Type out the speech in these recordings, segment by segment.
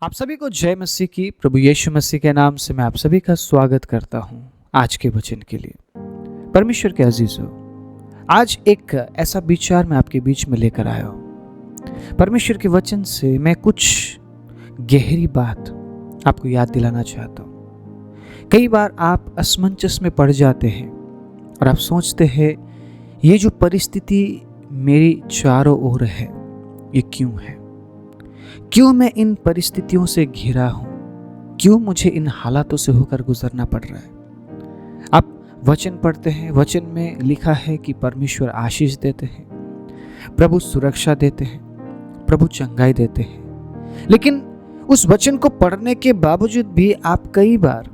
आप सभी को जय मसीह की। प्रभु यीशु मसीह के नाम से मैं आप सभी का स्वागत करता हूं आज के वचन के लिए। परमेश्वर के अजीजों, आज एक ऐसा विचार मैं आपके बीच में लेकर आया हूं। परमेश्वर के वचन से मैं कुछ गहरी बात आपको याद दिलाना चाहता हूं। कई बार आप असमंजस में पड़ जाते हैं और आप सोचते हैं ये जो परिस्थिति मेरी चारों ओर है ये क्यों है, क्यों मैं इन परिस्थितियों से घिरा हूं, क्यों मुझे इन हालातों से होकर गुजरना पड़ रहा है। आप वचन पढ़ते हैं, वचन में लिखा है कि परमेश्वर आशीष देते हैं, प्रभु सुरक्षा देते हैं, प्रभु चंगाई देते हैं। लेकिन उस वचन को पढ़ने के बावजूद भी आप कई बार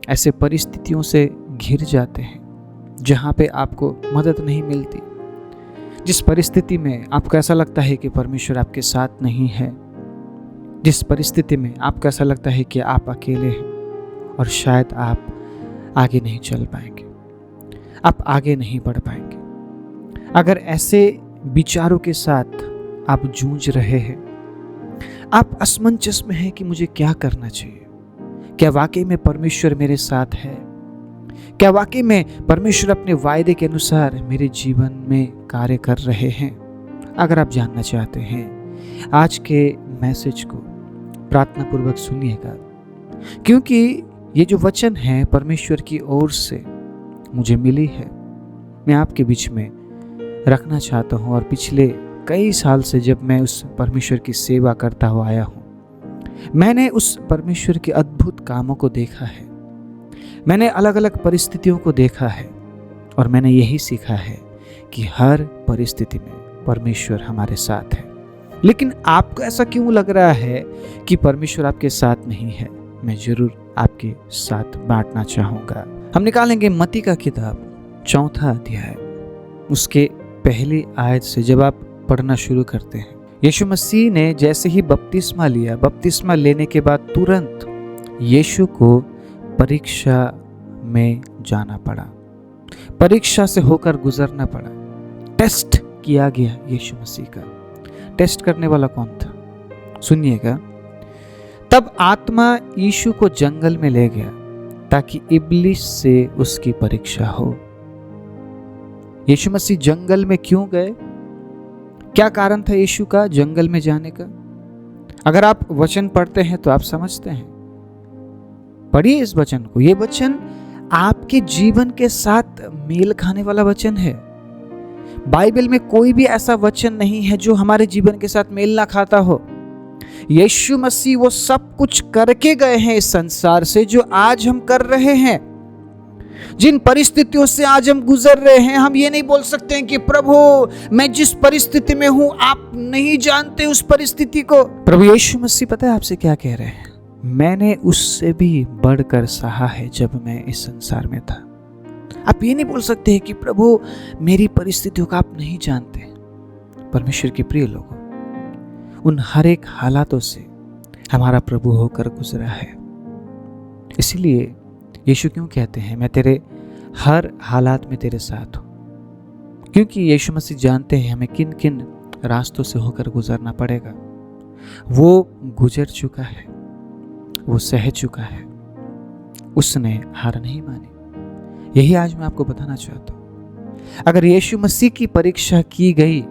ऐसे परिस्थितियों से घिर जाते हैं जहां पे आपको मदद नहीं मिलती, जिस परिस्थिति में आपको ऐसा लगता है कि परमेश्वर आपके साथ नहीं है, जिस परिस्थिति में आपको ऐसा लगता है कि आप अकेले हैं और शायद आप आगे नहीं चल पाएंगे, आप आगे नहीं बढ़ पाएंगे। अगर ऐसे विचारों के साथ आप जूझ रहे हैं, आप असमंजस में हैं कि मुझे क्या करना चाहिए, क्या वाकई में परमेश्वर मेरे साथ है, क्या वाकई में परमेश्वर अपने वायदे के अनुसार मेरे जीवन में कार्य कर रहे हैं। अगर आप जानना चाहते हैं, आज के मैसेज को प्रार्थना पूर्वक सुनिएगा, क्योंकि ये जो वचन है परमेश्वर की ओर से मुझे मिली है, मैं आपके बीच में रखना चाहता हूँ। और पिछले कई साल से जब मैं उस परमेश्वर की सेवा करता हुआ आया हूँ, मैंने उस परमेश्वर के अद्भुत कामों को देखा है, मैंने अलग अलग परिस्थितियों को देखा है और मैंने यही सीखा है कि हर परिस्थिति में परमेश्वर हमारे साथ है। लेकिन आपको ऐसा क्यों लग रहा है कि परमेश्वर आपके साथ नहीं है? मैं जरूर आपके साथ बांटना चाहूंगा। हम निकालेंगे मत्ती का किताब 4 अध्याय, उसके पहली आयत से जब आप पढ़ना शुरू करते हैं। यीशु मसीह ने जैसे ही बपतिस्मा लिया, बपतिस्मा लेने के बाद तुरंत यीशु को परीक्षा में जाना पड़ा, परीक्षा से होकर गुजरना पड़ा, टेस्ट किया गया। यीशु मसीह का टेस्ट करने वाला कौन था? सुनिएगा। तब आत्मा यीशु को जंगल में ले गया ताकि इब्लिस से उसकी परीक्षा हो। यीशु मसीह जंगल में क्यों गए? क्या कारण था यीशु का जंगल में जाने का? अगर आप वचन पढ़ते हैं तो आप समझते हैं। पढ़िए इस वचन को। यह वचन आपके जीवन के साथ मेल खाने वाला वचन है। बाइबल में कोई भी ऐसा वचन नहीं है जो हमारे जीवन के साथ मेल ना खाता हो। यीशु मसीह वो सब कुछ करके गए हैं इस संसार से जो आज हम कर रहे हैं। जिन परिस्थितियों से आज हम गुजर रहे हैं, हम ये नहीं बोल सकते हैं कि प्रभु मैं जिस परिस्थिति में हूं आप नहीं जानते उस परिस्थिति को। प्रभु यीशु मसीह पता है आपसे क्या कह रहे हैं? मैंने उससे भी बढ़कर सहा है जब मैं इस संसार में था। आप ये नहीं बोल सकते हैं कि प्रभु मेरी परिस्थितियों का आप नहीं जानते। परमेश्वर के प्रिय लोगों, उन हर एक हालातों से हमारा प्रभु होकर गुजरा है। इसीलिए यीशु क्यों कहते हैं मैं तेरे हर हालात में तेरे साथ हूं, क्योंकि यीशु मसीह जानते हैं हमें किन किन रास्तों से होकर गुजरना पड़ेगा। वो गुजर चुका है, वो सह चुका है, उसने हार नहीं मानी। यही आज मैं आपको बताना चाहता हूं। अगर यीशु मसीह की परीक्षा की गई,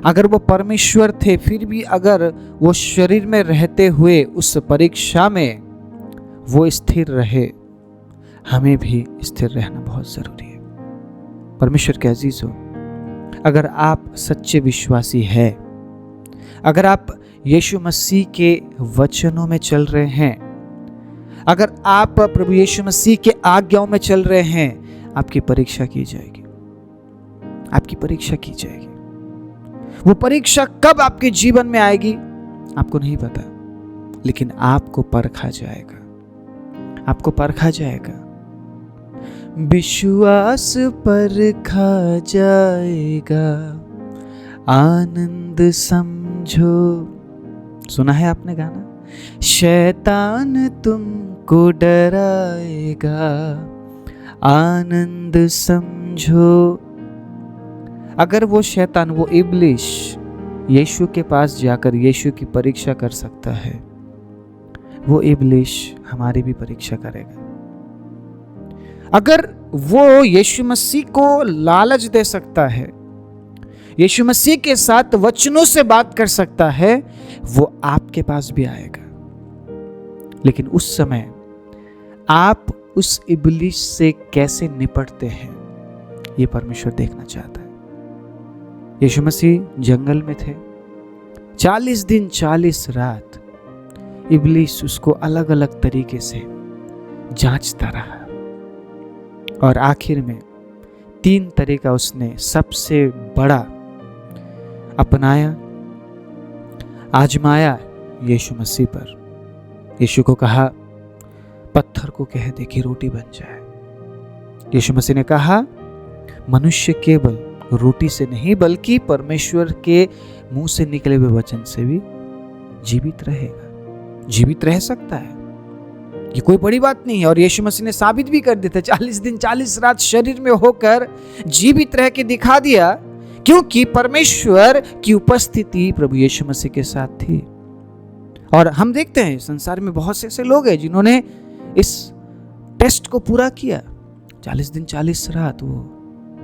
अगर वो परमेश्वर थे, फिर भी अगर वो शरीर में रहते हुए उस परीक्षा में वो स्थिर रहे, हमें भी स्थिर रहना बहुत जरूरी है। परमेश्वर के अजीजों, अगर आप सच्चे विश्वासी हैं, अगर आप यीशु मसीह के वचनों में चल रहे हैं, अगर आप प्रभु यीशु मसीह के आज्ञाओं में चल रहे हैं, आपकी परीक्षा की जाएगी, आपकी परीक्षा की जाएगी। वो परीक्षा कब आपके जीवन में आएगी आपको नहीं पता, लेकिन आपको परखा जाएगा, आपको परखा जाएगा। विश्वास परखा जाएगा, आनंद समझो। सुना है आपने गाना? शैतान तुमको डराएगा, आनंद समझो। अगर वो शैतान, वो इब्लिस यीशु के पास जाकर यीशु की परीक्षा कर सकता है, वो इब्लीस हमारी भी परीक्षा करेगा। अगर वो यीशु मसीह को लालच दे सकता है, यीशु मसीह के साथ वचनों से बात कर सकता है, वो आपके पास भी आएगा। लेकिन उस समय आप उस इब्लीस से कैसे निपटते हैं, ये परमेश्वर देखना चाहता है। यीशु मसीह जंगल में थे, 40 दिन 40 रात इब्लीस उसको अलग अलग तरीके से जांचता रहा और आखिर में 3 तरीका उसने सबसे बड़ा अपनाया, आजमाया यीशु मसीह पर। यीशु को कहा, पत्थर को कह दे कि रोटी बन जाए। यीशु मसीह ने कहा, मनुष्य केवल रोटी से नहीं बल्कि परमेश्वर के मुंह से निकले हुए वचन से भी जीवित रहेगा, जीवित रह सकता है। ये कोई बड़ी बात नहीं है। और यीशु मसीह ने साबित भी कर दिया था, 40 दिन 40 रात शरीर में होकर जीवित रह के दिखा दिया, क्योंकि परमेश्वर की उपस्थिति प्रभु यीशु मसीह के साथ थी। और हम देखते हैं संसार में बहुत से ऐसे लोग हैं जिन्होंने इस टेस्ट को पूरा किया, 40 दिन 40 रात वो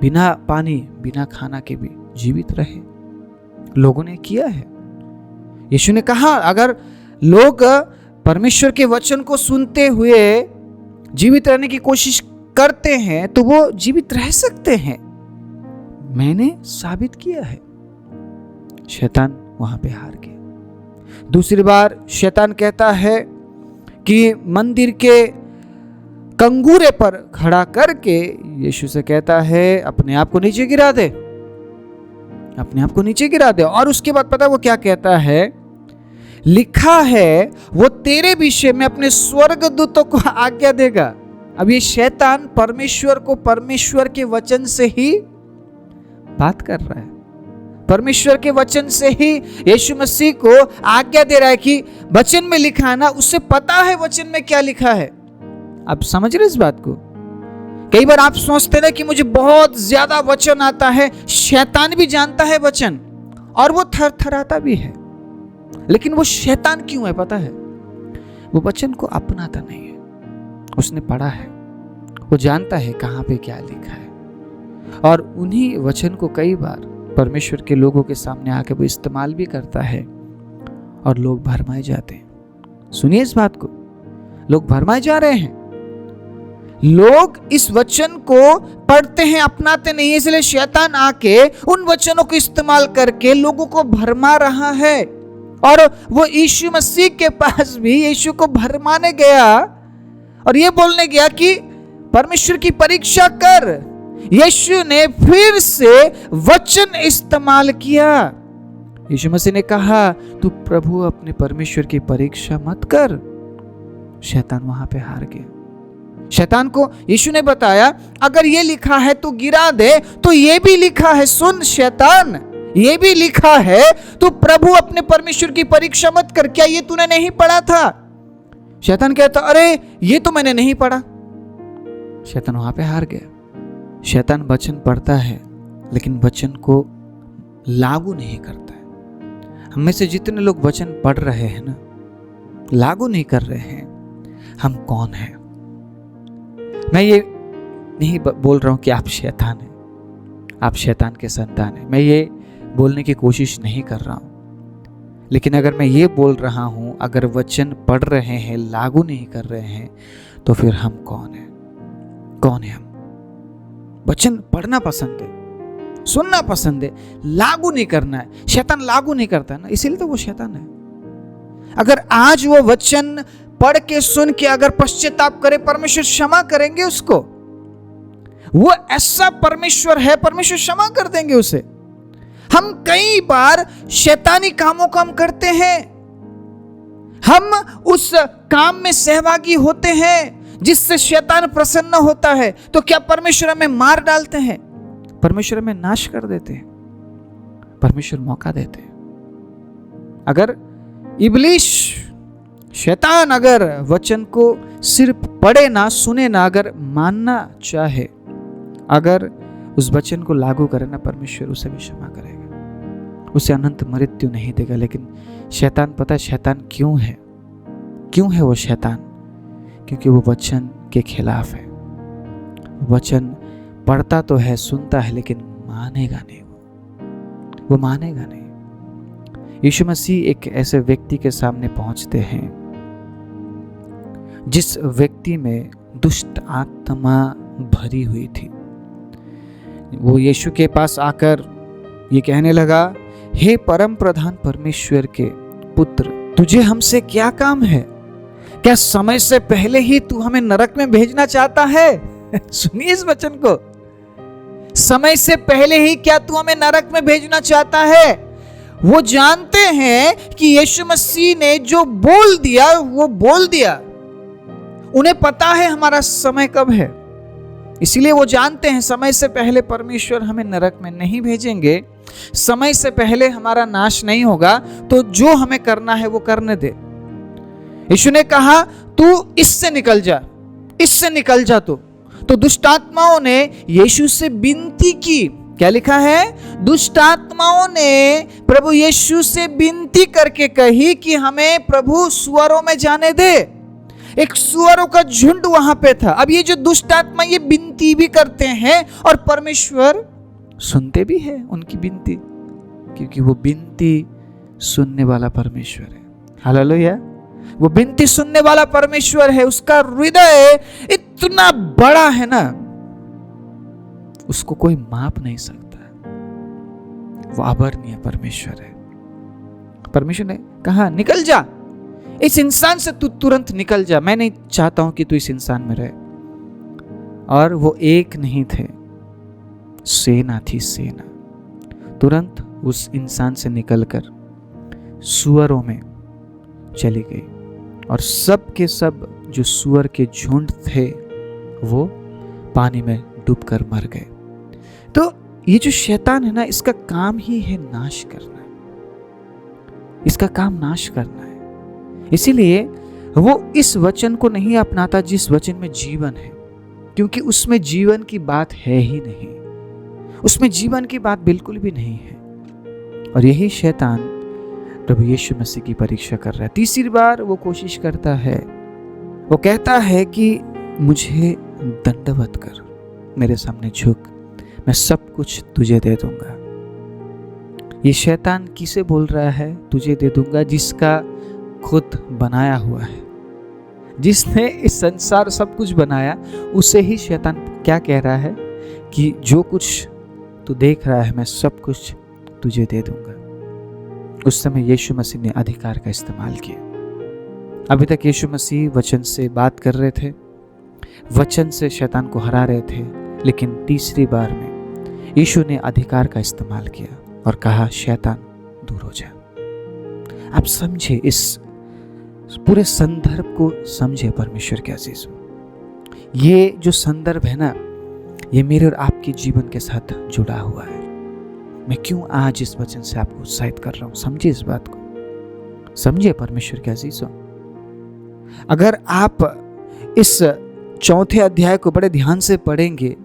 बिना पानी बिना खाना के भी जीवित रहे। लोगों ने किया है। यीशु ने कहा, अगर लोग परमेश्वर के वचन को सुनते हुए जीवित रहने की कोशिश करते हैं तो वो जीवित रह सकते हैं। मैंने साबित किया है। शैतान वहां पे हार गया। दूसरी बार शैतान कहता है कि मंदिर के कंगूरे पर खड़ा करके यीशु से कहता है, अपने आप को नीचे गिरा दे, अपने आप को नीचे गिरा दे। और उसके बाद पता है वो क्या कहता है, लिखा है वो तेरे विषय में अपने स्वर्गदूतों को आज्ञा देगा। अब ये शैतान परमेश्वर को परमेश्वर के वचन से ही बात कर रहा है, परमेश्वर के वचन से ही यीशु मसीह को आज्ञा दे रहा है कि वचन में लिखा है ना, उससे पता है वचन में क्या लिखा है। आप समझ रहे इस बात को? कई बार आप सोचते ना कि मुझे बहुत ज्यादा वचन आता है। शैतान भी जानता है वचन और वो थरथराता भी है, लेकिन वो शैतान क्यों है पता है? वो वचन को अपनाता नहीं है। उसने पढ़ा है, वो जानता है कहां पे क्या लिखा है, और उन्हीं वचन को कई बार परमेश्वर के लोगों के सामने आके वो इस्तेमाल भी करता है और लोग भरमाए जाते हैं। सुनिए इस बात को, लोग भरमाए जा रहे हैं। लोग इस वचन को पढ़ते हैं, अपनाते नहीं है, इसलिए शैतान आके उन वचनों को इस्तेमाल करके लोगों को भरमा रहा है। और वो यीशु मसीह के पास भी यीशु को भरमाने गया और ये बोलने गया कि परमेश्वर की परीक्षा कर। यीशु ने फिर से वचन इस्तेमाल किया। यीशु मसीह ने कहा, तू प्रभु अपने परमेश्वर की परीक्षा मत कर। शैतान वहां पे हार गया। शैतान को यीशु ने बताया, अगर ये लिखा है तो गिरा दे, तो ये भी लिखा है, सुन शैतान, ये भी लिखा है तू प्रभु अपने परमेश्वर की परीक्षा मत कर। क्या ये तूने नहीं पढ़ा था? शैतान कहता, अरे ये तो मैंने नहीं पढ़ा। शैतान वहां पे हार गया। शैतान वचन पढ़ता है लेकिन वचन को लागू नहीं करता है। हम में से जितने लोग वचन पढ़ रहे हैं ना, लागू नहीं कर रहे हैं, हम कौन हैं? मैं ये नहीं बोल रहा हूं कि आप शैतान हैं, आप शैतान के संतान हैं। मैं ये बोलने की कोशिश नहीं कर रहा हूं, लेकिन अगर मैं ये बोल रहा हूं, अगर वचन पढ़ रहे हैं, लागू नहीं कर रहे हैं, तो फिर हम कौन हैं? कौन है हम? वचन पढ़ना पसंद है, सुनना पसंद है, लागू नहीं करना है। शैतान लागू नहीं करता है ना, इसीलिए तो वो शैतान है। अगर आज वो वचन पढ़ के सुन के अगर पश्चाताप करे, परमेश्वर क्षमा करेंगे उसको। वो ऐसा परमेश्वर है, परमेश्वर क्षमा कर देंगे उसे। हम कई बार शैतानी कामों को हम करते हैं, हम उस काम में सहभागी होते हैं जिससे शैतान प्रसन्न होता है, तो क्या परमेश्वर हमें मार डालते हैं? परमेश्वर हमें नाश कर देते हैं, परमेश्वर मौका देते हैं। अगर इब्लीस शैतान अगर वचन को सिर्फ पढ़े ना, सुने ना, अगर मानना चाहे, अगर उस वचन को लागू करे ना, परमेश्वर उसे भी क्षमा करेगा, उसे अनंत मृत्यु नहीं देगा। लेकिन शैतान, पता है शैतान क्यों है? क्यों है वो शैतान? क्योंकि वो वचन के खिलाफ है। वचन पढ़ता तो है, सुनता है, लेकिन मानेगा नहीं। वो मानेगा नहीं। यीशु मसीह एक ऐसे व्यक्ति के सामने पहुंचते हैं जिस व्यक्ति में दुष्ट आत्मा भरी हुई थी। वो यीशु के पास आकर ये कहने लगा, हे परम प्रधान परमेश्वर के पुत्र, तुझे हमसे क्या काम है? क्या समय से पहले ही तू हमें नरक में भेजना चाहता है? सुनिए इस वचन को। समय से पहले ही क्या तू हमें नरक में भेजना चाहता है? वो जानते हैं कि यीशु मसीह ने जो बोल दिया वो बोल दिया। उन्हें पता है हमारा समय कब है, इसीलिए वो जानते हैं समय से पहले परमेश्वर हमें नरक में नहीं भेजेंगे, समय से पहले हमारा नाश नहीं होगा, तो जो हमें करना है वो करने दे। यीशु ने कहा, तू इससे निकल जा, इससे निकल जा। तो दुष्ट आत्माओं ने यीशु से विनती की। क्या लिखा है? दुष्ट आत्माओं ने प्रभु यीशु से विनती करके कही कि हमें प्रभु सुअरों में जाने दे। एक सुअरों का झुंड वहां पे था। अब ये जो दुष्ट आत्मा ये विनती भी करते हैं और परमेश्वर सुनते भी हैं उनकी विनती, क्योंकि वो विनती सुनने वाला परमेश्वर है। हालेलुया। वो विनती सुनने वाला परमेश्वर है। उसका हृदय इतना बड़ा है ना, उसको कोई माप नहीं सकता। वो अवर्णनीय परमेश्वर है। परमेश्वर ने कहा, निकल जा, इस इंसान से तू तुरंत निकल जा। मैं नहीं चाहता हूं कि तू इस इंसान में रहे। और वो एक नहीं थे, सेना थी, सेना। तुरंत उस इंसान से निकलकर सुअरों में चली गई और सब के सब जो सुअर के झुंड थे वो पानी में डूबकर मर गए। तो ये जो शैतान है ना, इसका काम ही है नाश करना। इसका काम नाश करना है। इसीलिए वो इस वचन को नहीं अपनाता जिस वचन में जीवन है, क्योंकि उसमें जीवन की बात है ही नहीं। उसमें जीवन की बात बिल्कुल भी नहीं है। और यही शैतान प्रभु यीशु मसीह की परीक्षा कर रहा है। तीसरी बार वो कोशिश करता है। वो कहता है कि मुझे दंडवत कर, मेरे सामने झुक, मैं सब कुछ तुझे दे दूंगा। ये शैतान किसे बोल रहा है तुझे दे दूंगा? जिसका खुद बनाया हुआ है, जिसने इस संसार सब कुछ बनाया, उसे ही शैतान क्या कह रहा है कि जो कुछ तू देख रहा है मैं सब कुछ तुझे दे दूंगा। उस समय यीशु मसीह ने अधिकार का इस्तेमाल किया। अभी तक यीशु मसीह वचन से बात कर रहे थे, वचन से शैतान को हरा रहे थे, लेकिन तीसरी बार में यीशु ने अधिकार का इस्तेमाल किया और कहा, शैतान दूर हो जा। आप समझे, इस पूरे संदर्भ को समझे परमेश्वर के अजीजों। ये जो संदर्भ है ना, ये मेरे और आपके जीवन के साथ जुड़ा हुआ है। मैं क्यों आज इस वचन से आपको उत्साहित कर रहा हूं? समझिए इस बात को, समझिए परमेश्वर के अजीजों। अगर आप इस चौथे अध्याय को बड़े ध्यान से पढ़ेंगे,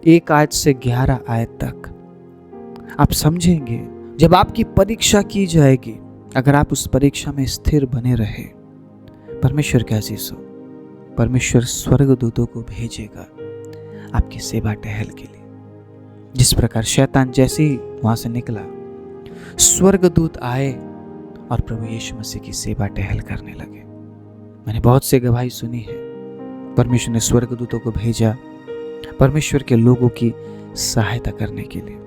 1 आयत से 11 आयत तक, आप समझेंगे जब आपकी परीक्षा की जाएगी, अगर आप उस परीक्षा में स्थिर बने रहे, परमेश्वर के अजीजों, परमेश्वर स्वर्गदूतों को भेजेगा आपकी सेवा टहल के लिए। जिस प्रकार शैतान जैसे ही वहां से निकला, स्वर्गदूत आए और प्रभु यीशु मसीह की सेवा टहल करने लगे। मैंने बहुत से गवाही सुनी है, परमेश्वर ने स्वर्गदूतों को भेजा परमेश्वर के लोगों की सहायता करने के लिए।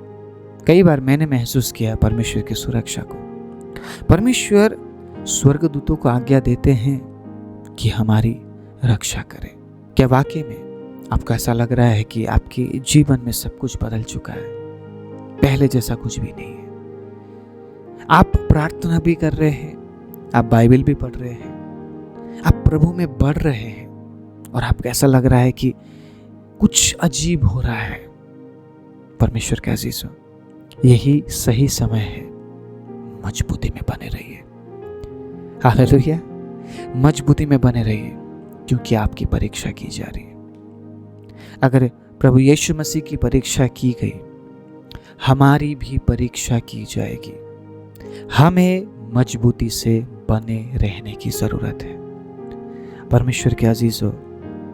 कई बार मैंने महसूस किया परमेश्वर की सुरक्षा को। परमेश्वर स्वर्गदूतों को आज्ञा देते हैं कि हमारी रक्षा करें। क्या वाकई में आपको ऐसा लग रहा है कि आपके जीवन में सब कुछ बदल चुका है, पहले जैसा कुछ भी नहीं है? आप प्रार्थना भी कर रहे हैं, आप बाइबल भी पढ़ रहे हैं, आप प्रभु में बढ़ रहे हैं, और आपको ऐसा लग रहा है कि कुछ अजीब हो रहा है। परमेश्वर के अजीजों, यही सही समय है, मजबूती में बने रहिए। हालेलुया। मजबूती में बने रहिए, क्योंकि आपकी परीक्षा की जा रही है। अगर प्रभु यीशु मसीह की परीक्षा की गई, हमारी भी परीक्षा की जाएगी। हमें मजबूती से बने रहने की जरूरत है। परमेश्वर के अजीजों,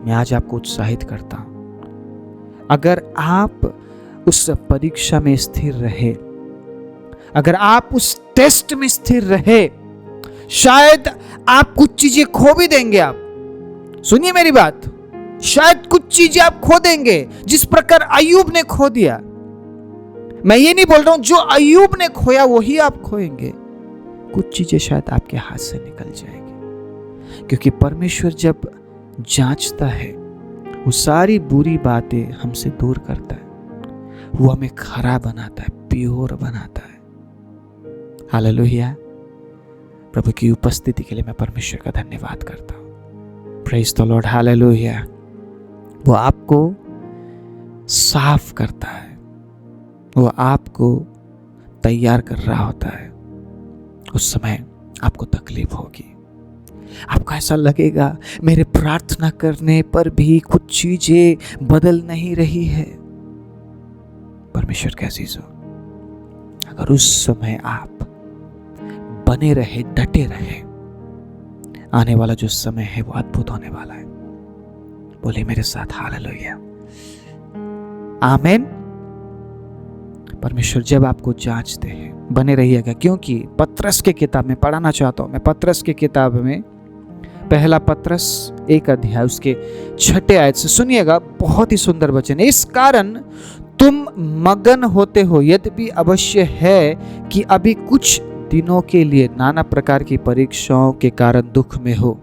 मैं आज आपको उत्साहित करता हूं, अगर आप उस परीक्षा में स्थिर रहे, अगर आप उस टेस्ट में स्थिर रहे, शायद आप कुछ चीजें खो भी देंगे। आप सुनिए मेरी बात, शायद कुछ चीजें आप खो देंगे जिस प्रकार अय्यूब ने खो दिया। मैं ये नहीं बोल रहा हूं जो अय्यूब ने खोया वही आप खोएंगे, कुछ चीजें शायद आपके हाथ से निकल जाएंगी, क्योंकि परमेश्वर जब जांचता है वो सारी बुरी बातें हमसे दूर करता है, वो हमें खरा बनाता है, प्योर बनाता है। हालेलुया। प्रभु की उपस्थिति के लिए मैं परमेश्वर का धन्यवाद करता हूं। Praise the Lord. हालेलुया। वो आपको साफ करता है, वो आपको तैयार कर रहा होता है। उस समय आपको तकलीफ होगी, आपको ऐसा लगेगा मेरे प्रार्थना करने पर भी कुछ चीजें बदल नहीं रही है। परमेश्वर के अजीजों, अगर उस समय आप बने रहे, डटे रहे, आने वाला जो समय है वो अद्भुत होने वाला है। बोले मेरे साथ हालेलुया, आमीन। परमेश्वर जब आपको जांचते हैं, बने रहिएगा, क्योंकि पत्रस के किताब में पढ़ाना चाहता हूं मैं। पत्रस के किताब में पहला पत्रस 1 अध्याय उसके 6 आयत से सुनिएगा, बहुत ही सुंदर वचन है। इस कारण तुम मगन होते हो, यद्यपि अवश्य है कि अभी कुछ दिनों के लिए नाना प्रकार की परीक्षाओं के कारण दुख में हो।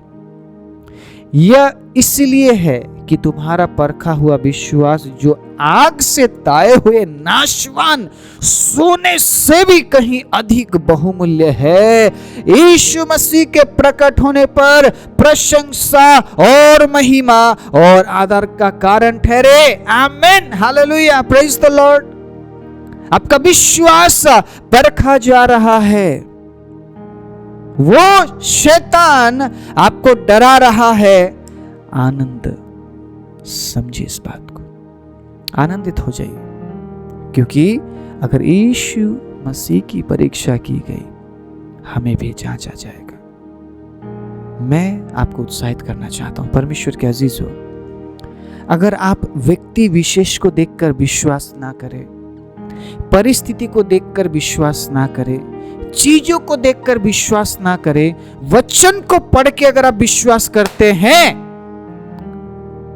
यह इसलिए है कि तुम्हारा परखा हुआ विश्वास, जो आग से ताए हुए नाशवान सोने से भी कहीं अधिक बहुमूल्य है, यीशु मसीह के प्रकट होने पर प्रशंसा और महिमा और आदर का कारण ठहरे। आमीन। हालेलुया। Praise the Lord. आपका विश्वास परखा जा रहा है, वो शैतान आपको डरा रहा है। आनंद समझिए इस बात को, आनंदित हो जाइए, क्योंकि अगर यीशु मसीह की परीक्षा की गई, हमें भी जांचा जाएगा। मैं आपको उत्साहित करना चाहता हूं परमेश्वर के अजीजों, अगर आप व्यक्ति विशेष को देखकर विश्वास ना करें, परिस्थिति को देखकर विश्वास ना करें, चीजों को देखकर विश्वास ना करें, वचन को पढ़ के अगर आप विश्वास करते हैं,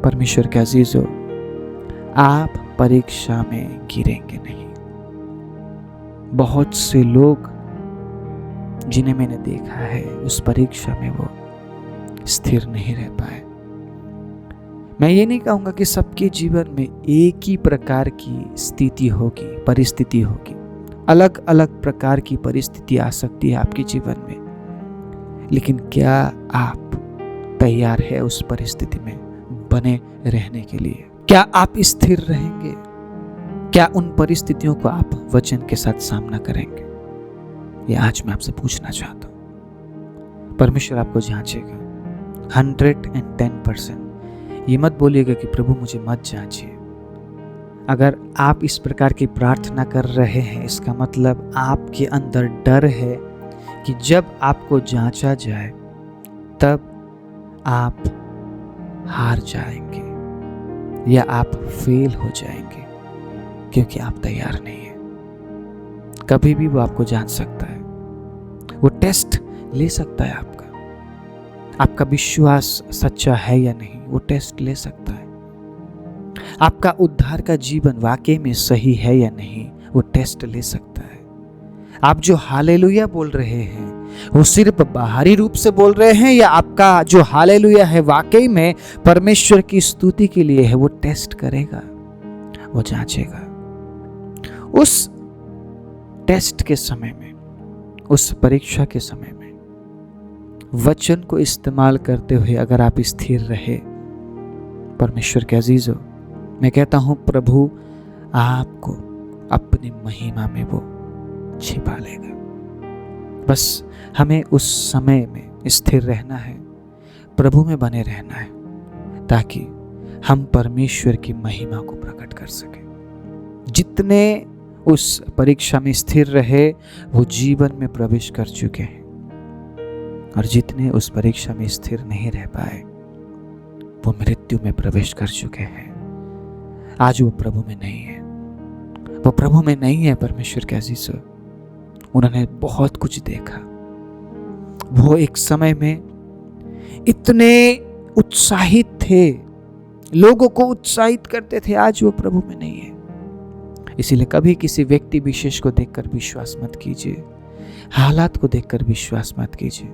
परमेश्वर के अजीजों, आप परीक्षा में गिरेंगे नहीं। बहुत से लोग जिन्हें मैंने देखा है, उस परीक्षा में वो स्थिर नहीं रह पाए। मैं ये नहीं कहूंगा कि सबके जीवन में एक ही प्रकार की स्थिति होगी, परिस्थिति होगी। अलग अलग प्रकार की परिस्थिति आ सकती है आपके जीवन में, लेकिन क्या आप तैयार है उस परिस्थिति में बने रहने के लिए? क्या आप स्थिर रहेंगे? क्या उन परिस्थितियों को आप वचन के साथ सामना करेंगे? ये आज मैं आपसे पूछना चाहता हूं। परमेश्वर आपको जांचेगा 110%। ये मत बोलिएगा कि प्रभु मुझे मत जांचिए। अगर आप इस प्रकार की प्रार्थना कर रहे हैं, इसका मतलब आपके अंदर डर है कि जब आपको जांचा जाए तब आप हार जाएंगे या आप फेल हो जाएंगे, क्योंकि आप तैयार नहीं हैं। कभी भी वो आपको जांच सकता है, वो टेस्ट ले सकता है आपका विश्वास सच्चा है या नहीं, वो टेस्ट ले सकता है। आपका उद्धार का जीवन वाकई में सही है या नहीं, वो टेस्ट ले सकता है। आप जो हालेलुया बोल रहे हैं, वो सिर्फ बाहरी रूप से बोल रहे हैं, या आपका जो हालेलुया है वाकई में परमेश्वर की स्तुति के लिए है, वो टेस्ट करेगा, वो जांचेगा। उस टेस्ट के समय में, उस परीक्षा के समय में वचन को इस्तेमाल करते हुए अगर आप स्थिर रहे, परमेश्वर के अजीजों, मैं कहता हूं प्रभु आपको अपनी महिमा में वो छिपा लेगा। बस हमें उस समय में स्थिर रहना है, प्रभु में बने रहना है, ताकि हम परमेश्वर की महिमा को प्रकट कर सकें। जितने उस परीक्षा में स्थिर रहे, वो जीवन में प्रवेश कर चुके हैं, और जितने उस परीक्षा में स्थिर नहीं रह पाए, वो मृत्यु में प्रवेश कर चुके हैं। आज वो प्रभु में नहीं है, वो प्रभु में नहीं है। परमेश्वर के अजीजों, उन्होंने बहुत कुछ देखा। वो एक समय में इतने उत्साहित थे, लोगों को उत्साहित करते थे। आज वो प्रभु में नहीं है। इसीलिए कभी किसी व्यक्ति विशेष को देखकर विश्वास मत कीजिए, हालात को देखकर विश्वास मत कीजिए।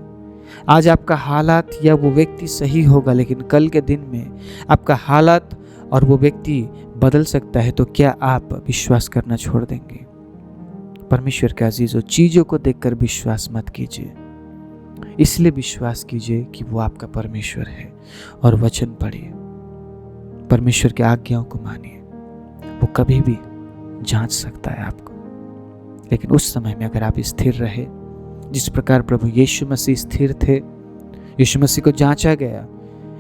आज आपका हालात या वो व्यक्ति सही होगा, लेकिन कल के दिन में आपका हालात और वो व्यक्ति बदल सकता है। तो क्या आप विश्वास करना छोड़ देंगे? परमेश्वर के अजीजों, चीजों को देखकर विश्वास मत कीजिए, इसलिए विश्वास कीजिए कि वो आपका परमेश्वर है और वचन पढ़िए, परमेश्वर के आज्ञाओं को मानिए। वो कभी भी जांच सकता है आपको। लेकिन उस समय में अगर आप स्थिर रहे, जिस प्रकार प्रभु यीशु मसीह स्थिर थे, यीशु मसीह को जांचा गया,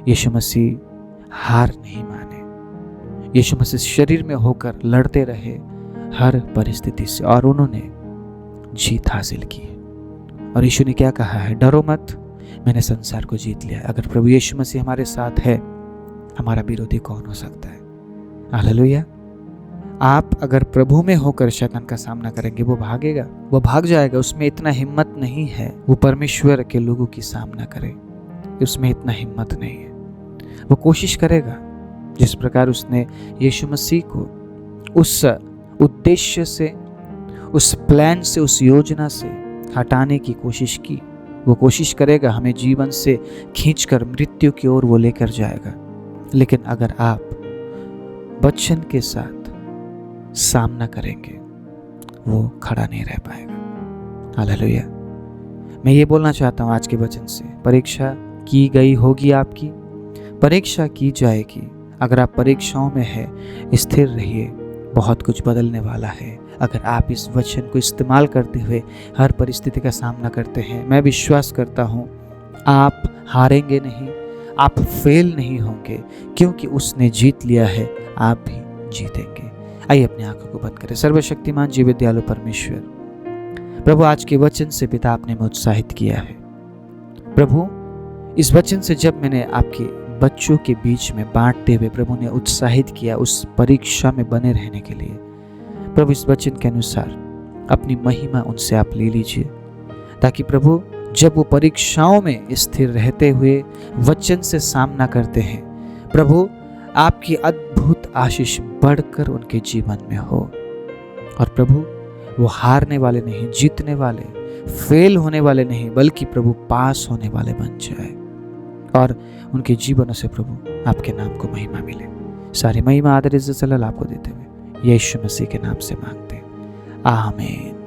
यीशु मसीह हार नहीं माने, यीशु मसीह शरीर में होकर लड़ते रहे हर परिस्थिति से, और उन्होंने जीत हासिल की। और यीशु ने क्या कहा है? डरो मत, मैंने संसार को जीत लिया। अगर प्रभु यीशु मसीह हमारे साथ है, हमारा विरोधी कौन हो सकता है? हालेलुया। आप अगर प्रभु में होकर शैतान का सामना करेंगे, वो भागेगा, वो भाग जाएगा। उसमें इतना हिम्मत नहीं है वो परमेश्वर के लोगों की सामना करे, उसमें इतना हिम्मत नहीं है। वो कोशिश करेगा जिस प्रकार उसने यीशु मसीह को उस उद्देश्य से, उस प्लान से, उस योजना से हटाने की कोशिश की। वो कोशिश करेगा, हमें जीवन से खींचकर मृत्यु की ओर वो लेकर जाएगा। लेकिन अगर आप वचन के साथ सामना करेंगे, वो खड़ा नहीं रह पाएगा। हालेलुया। मैं ये बोलना चाहता हूँ आज के वचन से, परीक्षा की गई होगी, आपकी परीक्षा की जाएगी। अगर आप परीक्षाओं में है, स्थिर रहिए, बहुत कुछ बदलने वाला है। अगर आप इस वचन को इस्तेमाल करते हुए हर परिस्थिति का सामना करते हैं, मैं विश्वास करता हूँ आप हारेंगे नहीं, आप फेल नहीं होंगे, क्योंकि उसने जीत लिया है, आप भी जीतेंगे। आइए अपनी आंखों को बंद करें। सर्वशक्तिमान जीवित दयालु परमेश्वर, प्रभु आज के वचन से पिता आपने मुझे उत्साहित किया है। प्रभु इस वचन से जब मैंने आपके बच्चों के बीच में बांटते हुए प्रभु ने उत्साहित किया उस परीक्षा में बने रहने के लिए, प्रभु इस वचन के अनुसार अपनी महिमा उनसे आप ले लीजिए, ताकि प्रभु जब वो परीक्षाओं में स्थिर रहते हुए वचन से सामना करते हैं, प्रभु आपकी अद्भुत आशीष बढ़कर उनके जीवन में हो। और प्रभु वो हारने वाले नहीं, जीतने वाले, फेल होने वाले नहीं, बल्कि प्रभु पास होने वाले बन जाए, और उनके जीवनों से प्रभु आपके नाम को महिमा मिले। सारी महिमा, आदर, इज्जत, सलाह आपको देते हुए यीशु मसीह के नाम से मांगते हैं, आमीन।